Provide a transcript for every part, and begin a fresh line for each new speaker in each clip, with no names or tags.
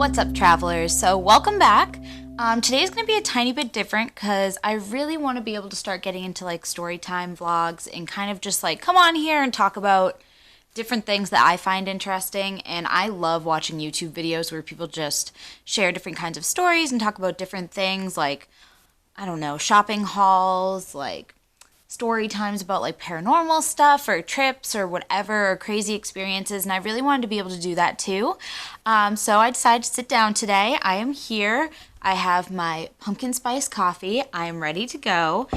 What's up, travelers? So welcome back. Today's going to be a tiny bit different because I really want to be able to start getting into like story time vlogs and kind of just like come on here and talk about different things that I find interesting. And I love watching YouTube videos where people just share different kinds of stories and talk about different things like, I don't know, shopping hauls, like story times about like paranormal stuff or trips or whatever, or crazy experiences, and I really wanted to be able to do that too. So I decided to sit down today. I am here. I have my pumpkin spice coffee. I am ready to go.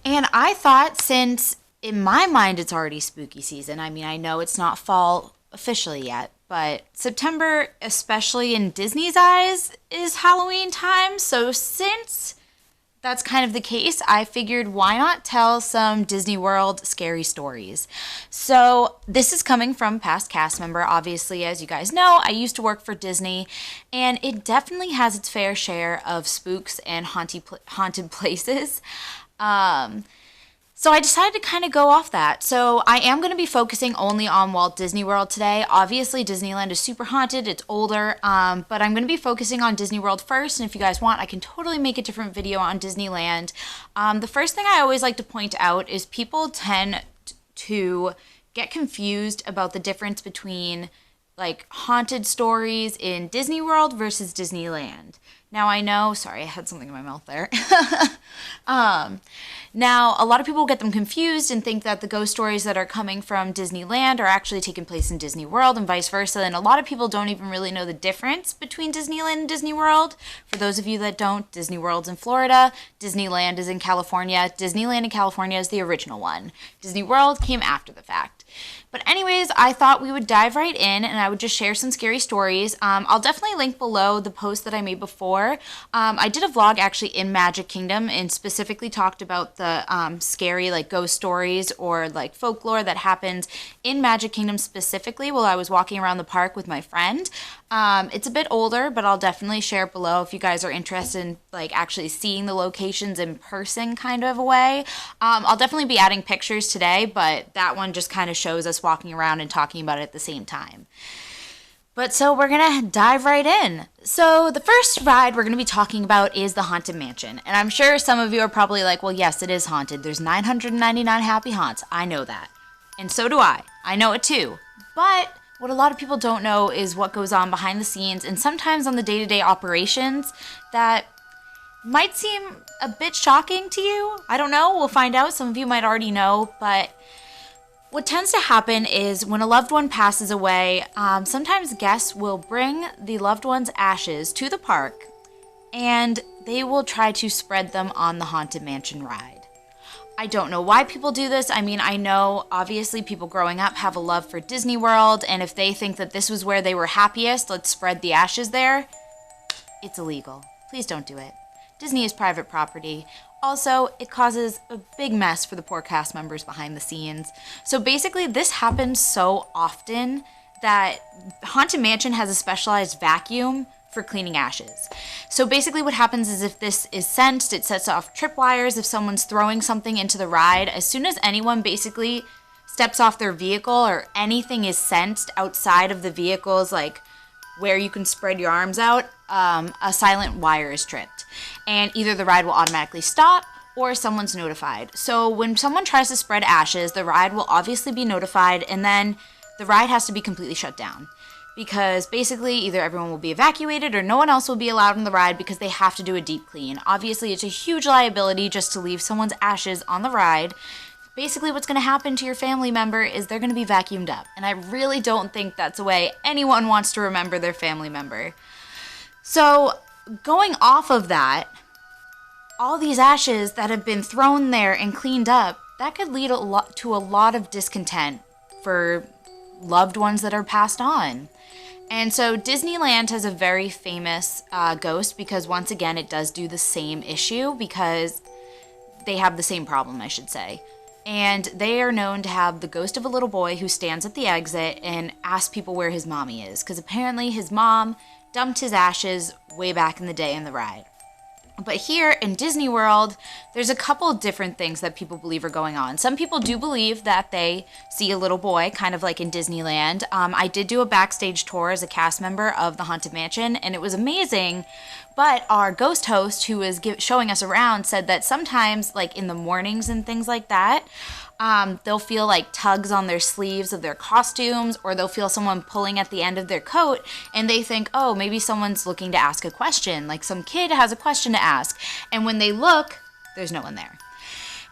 And I thought, since in my mind it's already spooky season, I mean, I know it's not fall officially yet, but September, especially in Disney's eyes, is Halloween time. So since that's kind of the case, I figured why not tell some Disney World scary stories. So this is coming from past cast member. Obviously, as you guys know, I used to work for Disney, and it definitely has its fair share of spooks and haunted places. So I decided to kind of go off that. So I am going to be focusing only on Walt Disney World today. Obviously, Disneyland is super haunted. It's older, but I'm going to be focusing on Disney World first. And if you guys want, I can totally make a different video on Disneyland. The first thing I always like to point out is people tend to get confused about the difference between like haunted stories in Disney World versus Disneyland. Now I know, sorry, I had something in my mouth there. Now, a lot of people get them confused and think that the ghost stories that are coming from Disneyland are actually taking place in Disney World and vice versa. And a lot of people don't even really know the difference between Disneyland and Disney World. For those of you that don't, Disney World's in Florida, Disneyland is in California. Disneyland in California is the original one. Disney World came after the fact. But anyways, I thought we would dive right in and I would just share some scary stories. I'll definitely link below the post that I made before. I did a vlog actually in Magic Kingdom and specifically talked about the scary like ghost stories or like folklore that happens in Magic Kingdom specifically while I was walking around the park with my friend. It's a bit older, but I'll definitely share it below if you guys are interested in like actually seeing the locations in person kind of a way. I'll definitely be adding pictures today, but that one just kind of shows us walking around and talking about it at the same time. But so we're going to dive right in. So the first ride we're going to be talking about is the Haunted Mansion. And I'm sure some of you are probably like, well, yes, it is haunted. There's 999 happy haunts. I know that. And so do I. I know it too. But what a lot of people don't know is what goes on behind the scenes and sometimes on the day-to-day operations that might seem a bit shocking to you. I don't know. We'll find out. Some of you might already know, but what tends to happen is when a loved one passes away, sometimes guests will bring the loved one's ashes to the park and they will try to spread them on the Haunted Mansion ride. I don't know why people do this. I mean, I know obviously people growing up have a love for Disney World, and if they think that this was where they were happiest, let's spread the ashes there. It's illegal. Please don't do it. Disney is private property. Also, it causes a big mess for the poor cast members behind the scenes. So basically, this happens so often that Haunted Mansion has a specialized vacuum for cleaning ashes. So basically what happens is if this is sensed, it sets off tripwires. If someone's throwing something into the ride, as soon as anyone basically steps off their vehicle or anything is sensed outside of the vehicle's like where you can spread your arms out, a silent wire is tripped. And either the ride will automatically stop or someone's notified. So when someone tries to spread ashes, the ride will obviously be notified and then the ride has to be completely shut down. Because basically either everyone will be evacuated or no one else will be allowed on the ride because they have to do a deep clean. Obviously it's a huge liability just to leave someone's ashes on the ride. Basically what's going to happen to your family member is they're going to be vacuumed up. And I really don't think that's the way anyone wants to remember their family member. So going off of that, all these ashes that have been thrown there and cleaned up, that could lead to a lot of discontent for loved ones that are passed on. And so Disneyland has a very famous ghost because once again it does do the same issue because they have the same problem, I should say. And they are known to have the ghost of a little boy who stands at the exit and asks people where his mommy is because apparently his mom dumped his ashes way back in the day in the ride. But here in Disney World, there's a couple different things that people believe are going on. Some people do believe that they see a little boy, kind of like in Disneyland. I did do a backstage tour as a cast member of the Haunted Mansion, and it was amazing. But our ghost host, who was showing us around, said that sometimes, like in the mornings and things like that, they'll feel like tugs on their sleeves of their costumes, or they'll feel someone pulling at the end of their coat, and they think, oh, maybe someone's looking to ask a question, like some kid has a question to ask. And when they look, there's no one there.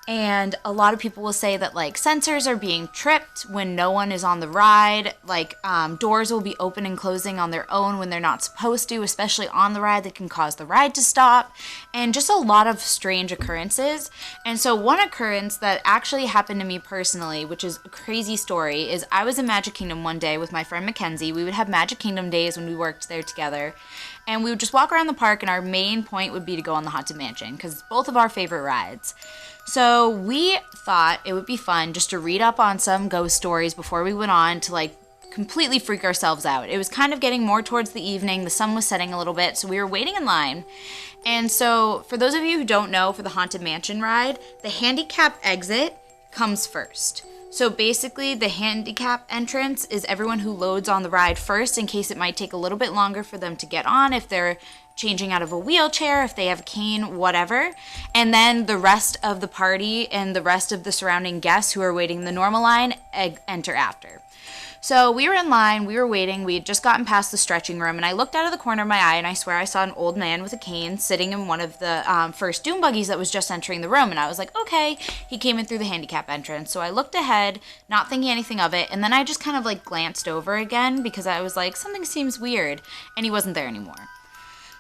And a lot of people will say that like sensors are being tripped when no one is on the ride. Like doors will be open and closing on their own when they're not supposed to, especially on the ride that can cause the ride to stop. And just a lot of strange occurrences. And so one occurrence that actually happened to me personally, which is a crazy story, is I was in Magic Kingdom one day with my friend Mackenzie. We would have Magic Kingdom days when we worked there together. And we would just walk around the park, and our main point would be to go on the Haunted Mansion because it's both of our favorite rides. So we thought it would be fun just to read up on some ghost stories before we went on to like completely freak ourselves out. It was kind of getting more towards the evening. The sun was setting a little bit, so we were waiting in line. And so for those of you who don't know, for the Haunted Mansion ride, the handicap exit comes first. So basically the handicap entrance is everyone who loads on the ride first in case it might take a little bit longer for them to get on if they're changing out of a wheelchair, if they have a cane, whatever. And then the rest of the party and the rest of the surrounding guests who are waiting in the normal line enter after. So we were in line, we were waiting, we had just gotten past the stretching room, and I looked out of the corner of my eye, and I swear I saw an old man with a cane sitting in one of the first Doom buggies that was just entering the room, and I was like, okay, he came in through the handicap entrance. So I looked ahead, not thinking anything of it, and then I just kind of like glanced over again because I was like, something seems weird, and he wasn't there anymore.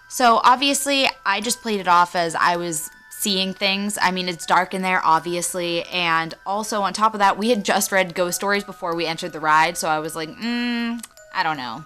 So obviously, I just played it off as I was seeing things. I mean, it's dark in there, obviously, and also on top of that, we had just read ghost stories before we entered the ride, so I was like, I don't know.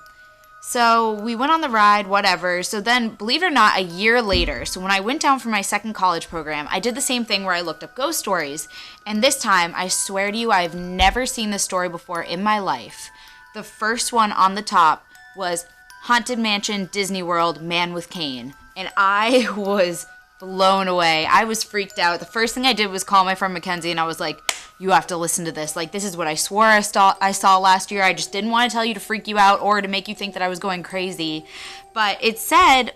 So we went on the ride, whatever. So then, believe it or not, a year later, so when I went down for my second college program, I did the same thing where I looked up ghost stories, and this time, I swear to you, I've never seen this story before in my life. The first one on the top was Haunted Mansion, Disney World, Man with Cane. And I was blown away. I was freaked out. The first thing I did was call my friend Mackenzie, and I was like, you have to listen to this. Like, this is what I swore I saw last year. I just didn't want to tell you to freak you out or to make you think that I was going crazy. But it said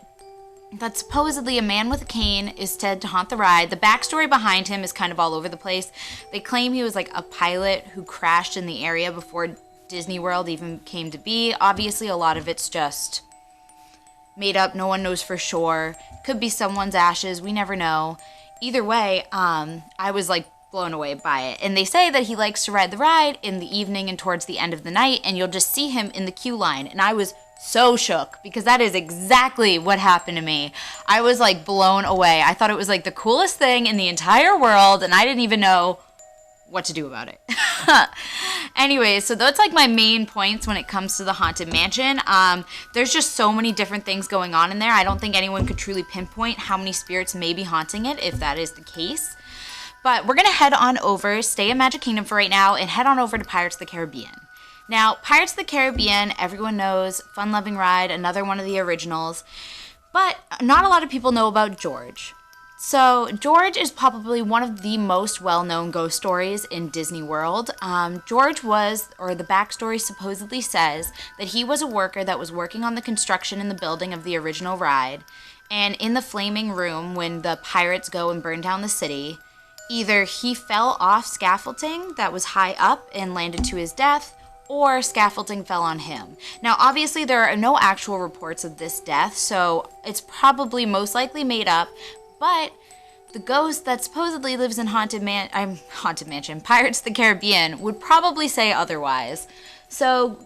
that supposedly a man with a cane is said to haunt the ride. The backstory behind him is kind of all over the place. They claim he was like a pilot who crashed in the area before Disney World even came to be. Obviously, a lot of it's just made up. No one knows for sure. Could be someone's ashes. We never know. Either way, I was like blown away by it. And they say that he likes to ride the ride in the evening and towards the end of the night, and you'll just see him in the queue line. And I was so shook because that is exactly what happened to me. I was like blown away. I thought it was like the coolest thing in the entire world, and I didn't even know what to do about it. Anyway, so that's like my main points when it comes to the Haunted Mansion. There's just so many different things going on in there. I don't think anyone could truly pinpoint how many spirits may be haunting it, if that is the case. But we're going to head on over, stay in Magic Kingdom for right now, and head on over to Pirates of the Caribbean. Now, Pirates of the Caribbean, everyone knows, fun-loving ride, another one of the originals. But not a lot of people know about George. So, George is probably one of the most well-known ghost stories in Disney World. George was, or the backstory supposedly says, that he was a worker that was working on the construction in the building of the original ride. And in the flaming room, when the pirates go and burn down the city, either he fell off scaffolding that was high up and landed to his death, or scaffolding fell on him. Now, obviously, there are no actual reports of this death, so it's probably most likely made up. But the ghost that supposedly lives in Haunted Mansion, Pirates of the Caribbean, would probably say otherwise. So,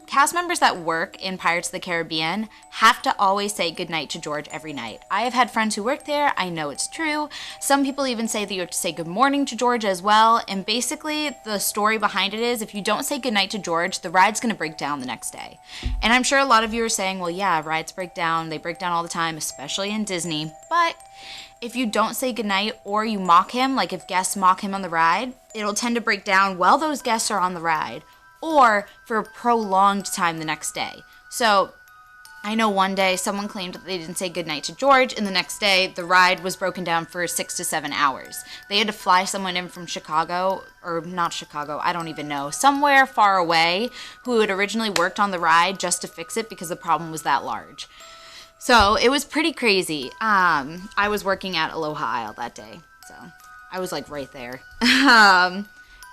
cast members that work in Pirates of the Caribbean have to always say goodnight to George every night. I have had friends who work there. I know it's true. Some people even say that you have to say good morning to George as well. And basically, the story behind it is if you don't say goodnight to George, the ride's going to break down the next day. And I'm sure a lot of you are saying, well, yeah, rides break down. They break down all the time, especially in Disney. But if you don't say goodnight or you mock him, like if guests mock him on the ride, it'll tend to break down while those guests are on the ride, or for a prolonged time the next day. So I know one day someone claimed that they didn't say goodnight to George, and the next day the ride was broken down for 6 to 7 hours. They had to fly someone in from Chicago, or not Chicago, I don't even know, somewhere far away, who had originally worked on the ride just to fix it because the problem was that large. So it was pretty crazy. I was working at Aloha Isle that day, so I was like right there.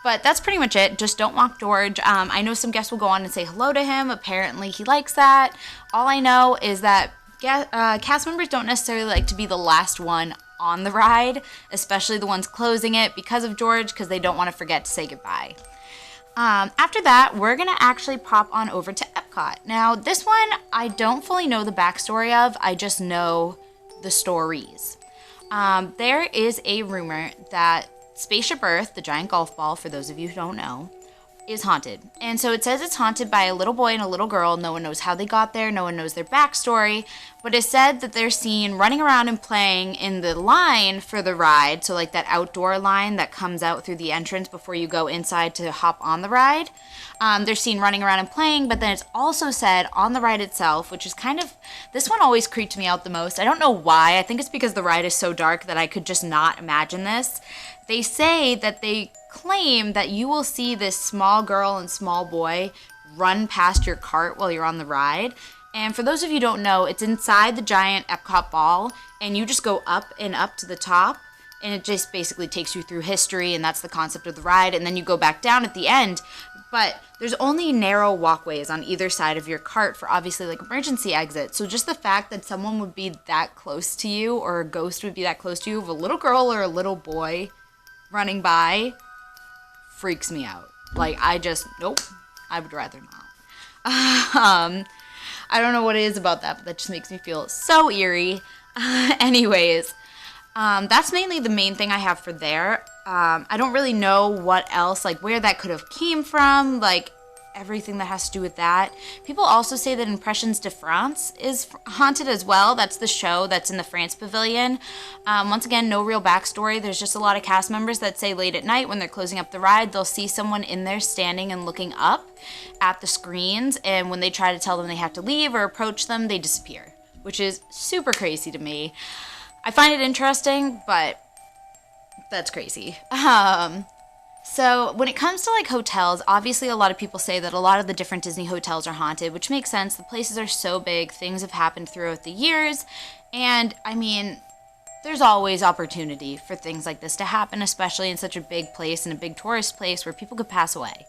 But that's pretty much it. Just don't mock George. I know some guests will go on and say hello to him. Apparently he likes that. All I know is that cast members don't necessarily like to be the last one on the ride, especially the ones closing it because of George, because they don't want to forget to say goodbye. After that, we're going to actually pop on over to Epcot. Now, this one, I don't fully know the backstory of. I just know the stories. There is a rumor that Spaceship Earth, the giant golf ball, for those of you who don't know, is haunted. And so it says it's haunted by a little boy and a little girl. No one knows how they got there. No one knows their backstory. But it's said that they're seen running around and playing in the line for the ride. So like that outdoor line that comes out through the entrance before you go inside to hop on the ride. They're seen running around and playing, but then it's also said on the ride itself, which is kind of, this one always creeped me out the most. I don't know why. I think it's because the ride is so dark that I could just not imagine this. They say that they claim that you will see this small girl and small boy run past your cart while you're on the ride. And for those of you who don't know, it's inside the giant Epcot ball, and you just go up and up to the top, and it just basically takes you through history, and that's the concept of the ride, and then you go back down at the end. But there's only narrow walkways on either side of your cart for obviously like emergency exits. So just the fact that someone would be that close to you, or a ghost would be that close to you, of a little girl or a little boy running by, freaks me out. Like, nope, I would rather not. I don't know what it is about that, but that just makes me feel so eerie. Anyways, that's mainly the main thing I have for there. I don't really know what else, like where that could have came from, like everything that has to do with that. People also say that Impressions de France is haunted as well. That's the show that's in the France Pavilion. Once again, no real backstory. There's just a lot of cast members that say late at night when they're closing up the ride, they'll see someone in there standing and looking up at the screens, and when they try to tell them they have to leave or approach them, they disappear, which is super crazy to me. I find it interesting, but that's crazy. So when it comes to like hotels, obviously a lot of people say that a lot of the different Disney hotels are haunted, which makes sense. The places are so big, things have happened throughout the years, and I mean, there's always opportunity for things like this to happen, especially in such a big place and a big tourist place where people could pass away.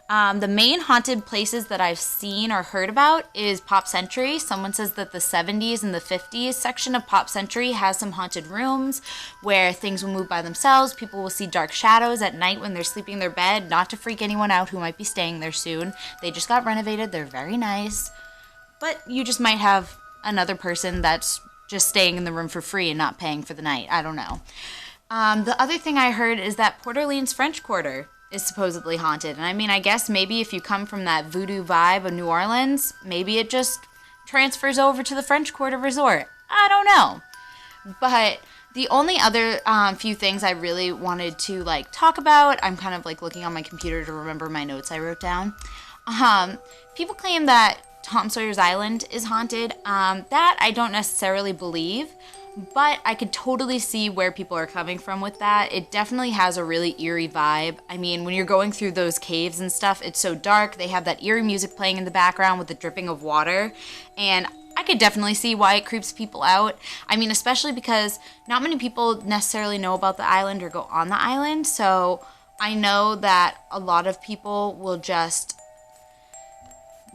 The main haunted places that I've seen or heard about is Pop Century. Someone says that the 70s and the 50s section of Pop Century has some haunted rooms where things will move by themselves. People will see dark shadows at night when they're sleeping in their bed, not to freak anyone out who might be staying there soon. They just got renovated. They're very nice. But you just might have another person that's just staying in the room for free and not paying for the night. I don't know. The other thing I heard is that Port Orleans French Quarter is supposedly haunted. And I mean, I guess maybe if you come from that voodoo vibe of New Orleans, maybe it just transfers over to the French Quarter Resort. I don't know. But the only other few things I really wanted to like talk about, I'm kind of like looking on my computer to remember my notes I wrote down. People claim that Tom Sawyer's Island is haunted. That I don't necessarily believe, but I could totally see where people are coming from with that. It definitely has a really eerie vibe. I mean, when you're going through those caves and stuff, it's so dark. They have that eerie music playing in the background with the dripping of water. And I could definitely see why it creeps people out. I mean, especially because not many people necessarily know about the island or go on the island. So I know that a lot of people will just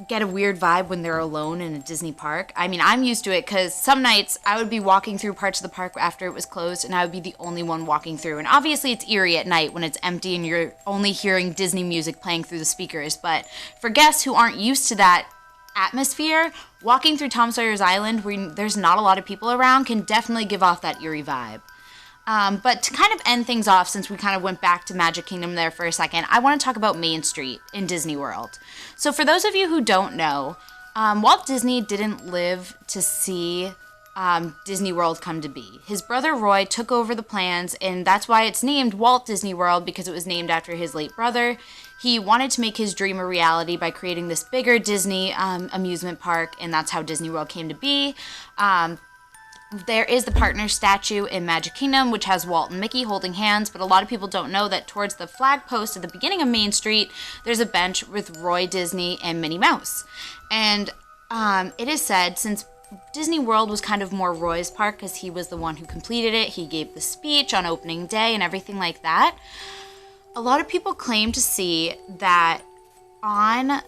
get a weird vibe when they're alone in a Disney park. I mean, I'm used to it because some nights I would be walking through parts of the park after it was closed and I would be the only one walking through. And obviously it's eerie at night when it's empty and you're only hearing Disney music playing through the speakers. But for guests who aren't used to that atmosphere, walking through Tom Sawyer's Island where there's not a lot of people around can definitely give off that eerie vibe. But to kind of end things off, since we kind of went back to Magic Kingdom there for a second, I want to talk about Main Street in Disney World. So for those of you who don't know, Walt Disney didn't live to see Disney World come to be. His brother Roy took over the plans, and that's why it's named Walt Disney World, because it was named after his late brother. He wanted to make his dream a reality by creating this bigger Disney amusement park, and that's how Disney World came to be. There is the partner statue in Magic Kingdom, which has Walt and Mickey holding hands, but a lot of people don't know that towards the flag post at the beginning of Main Street, there's a bench with Roy Disney and Minnie Mouse. And it is said, since Disney World was kind of more Roy's park, because he was the one who completed it, he gave the speech on opening day and everything like that, a lot of people claim to see that on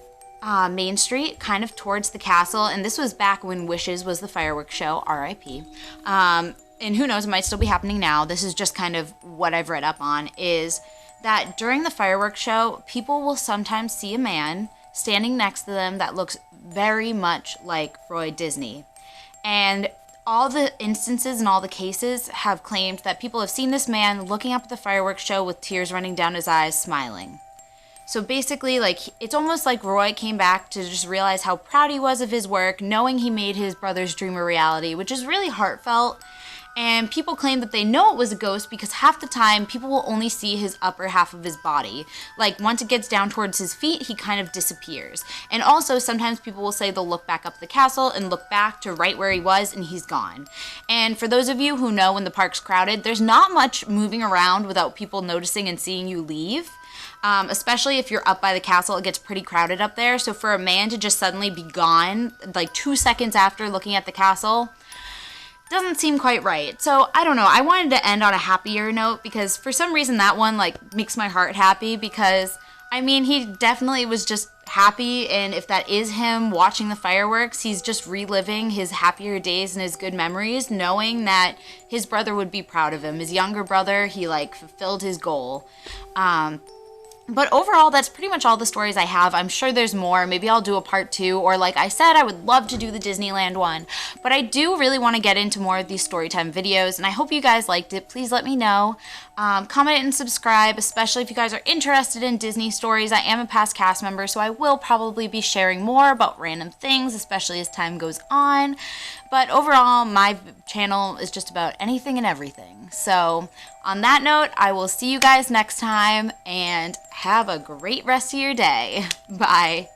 Main Street, kind of towards the castle, and this was back when Wishes was the fireworks show, RIP, and who knows, it might still be happening now. This is just kind of what I've read up on, is that during the fireworks show, people will sometimes see a man standing next to them that looks very much like Roy Disney. And all the instances and all the cases have claimed that people have seen this man looking up at the fireworks show with tears running down his eyes, smiling. So basically, like, it's almost like Roy came back to just realize how proud he was of his work, knowing he made his brother's dream a reality, which is really heartfelt. And people claim that they know it was a ghost because half the time people will only see his upper half of his body. Like, once it gets down towards his feet, he kind of disappears. And also, sometimes people will say they'll look back up the castle and look back to right where he was and he's gone. And for those of you who know when the park's crowded, there's not much moving around without people noticing and seeing you leave. Especially if you're up by the castle, it gets pretty crowded up there. So for a man to just suddenly be gone, like 2 seconds after looking at the castle, doesn't seem quite right. So I don't know. I wanted to end on a happier note because for some reason that one like makes my heart happy because I mean, he definitely was just happy, and if that is him watching the fireworks, he's just reliving his happier days and his good memories, knowing that his brother would be proud of him. His younger brother, he like fulfilled his goal. But overall, that's pretty much all the stories I have. I'm sure there's more. Maybe I'll do a part 2, or like I said, I would love to do the Disneyland one. But I do really want to get into more of these storytime videos, and I hope you guys liked it. Please let me know. Comment and subscribe, especially if you guys are interested in Disney stories. I am a past cast member, so I will probably be sharing more about random things, especially as time goes on. But overall, my channel is just about anything and everything. So on that note, I will see you guys next time, and have a great rest of your day. Bye.